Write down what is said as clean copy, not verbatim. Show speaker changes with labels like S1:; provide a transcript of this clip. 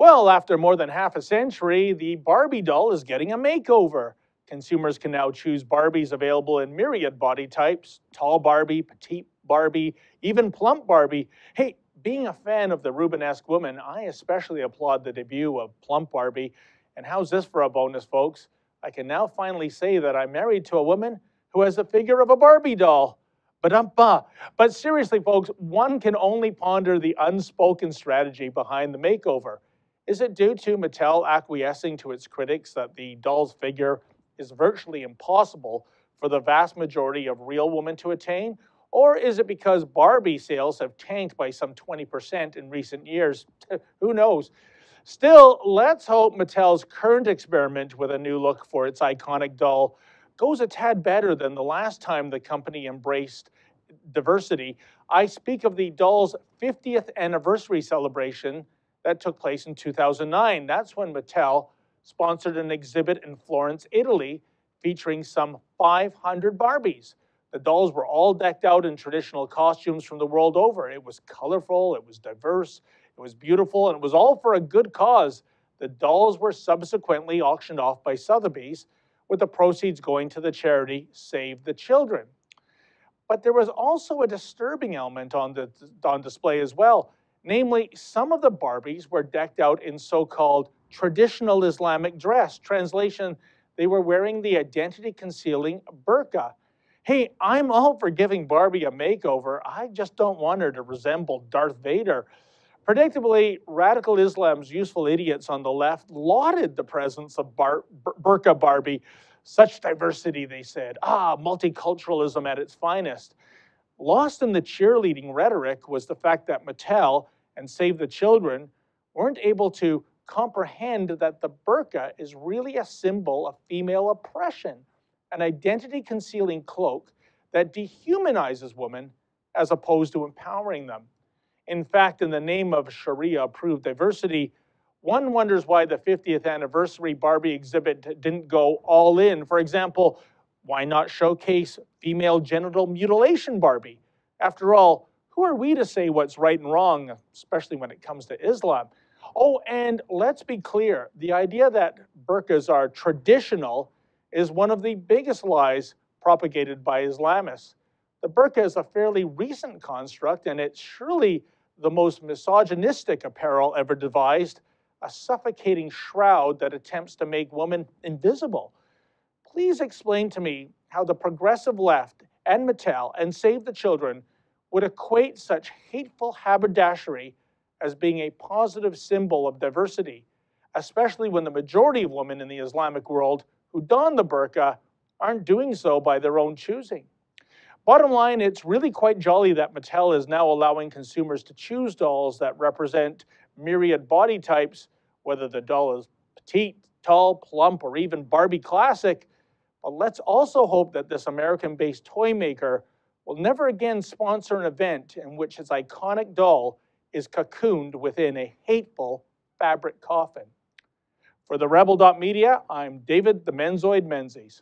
S1: Well, after more than half a century, the Barbie doll is getting a makeover. Consumers can now choose Barbies available in myriad body types: tall Barbie, petite Barbie, even plump Barbie. Hey, being a fan of the Rubenesque woman, I especially applaud the debut of plump Barbie. And how's this for a bonus, folks? I can now finally say that I'm married to a woman who has the figure of a Barbie doll. But seriously, folks, one can only ponder the unspoken strategy behind the makeover. Is it due to Mattel acquiescing to its critics that the doll's figure is virtually impossible for the vast majority of real women to attain? Or is it because Barbie sales have tanked by some 20% in recent years? Who knows? Still, let's hope Mattel's current experiment with a new look for its iconic doll goes a tad better than the last time the company embraced diversity. I speak of the doll's 50th anniversary celebration that took place in 2009. That's when Mattel sponsored an exhibit in Florence, Italy, featuring some 500 Barbies. The dolls were all decked out in traditional costumes from the world over. It was colorful, it was diverse, it was beautiful, and it was all for a good cause. The dolls were subsequently auctioned off by Sotheby's, with the proceeds going to the charity Save the Children. But there was also a disturbing element on display as well. Namely, some of the Barbies were decked out in so-called traditional Islamic dress. Translation, they were wearing the identity-concealing burqa. Hey, I'm all for giving Barbie a makeover. I just don't want her to resemble Darth Vader. Predictably, radical Islam's useful idiots on the left lauded the presence of Burqa Barbie. Such diversity, they said. Multiculturalism at its finest. Lost in the cheerleading rhetoric was the fact that Mattel and Save the Children weren't able to comprehend that the burqa is really a symbol of female oppression, an identity-concealing cloak that dehumanizes women as opposed to empowering them. In fact, in the name of Sharia-approved diversity, one wonders why the 50th anniversary Barbie exhibit didn't go all in. For example, why not showcase female genital mutilation Barbie? After all, who are we to say what's right and wrong, especially when it comes to Islam? Oh, and let's be clear, the idea that burqas are traditional is one of the biggest lies propagated by Islamists. The burqa is a fairly recent construct, and it's surely the most misogynistic apparel ever devised, a suffocating shroud that attempts to make women invisible. Please explain to me how the progressive left and Mattel and Save the Children would equate such hateful haberdashery as being a positive symbol of diversity, especially when the majority of women in the Islamic world who don the burqa aren't doing so by their own choosing. Bottom line, it's really quite jolly that Mattel is now allowing consumers to choose dolls that represent myriad body types, whether the doll is petite, tall, plump, or even Barbie classic. But let's also hope that this American-based toy maker will never again sponsor an event in which its iconic doll is cocooned within a hateful fabric coffin. For the Rebel.media, I'm David the Menzoid Menzies.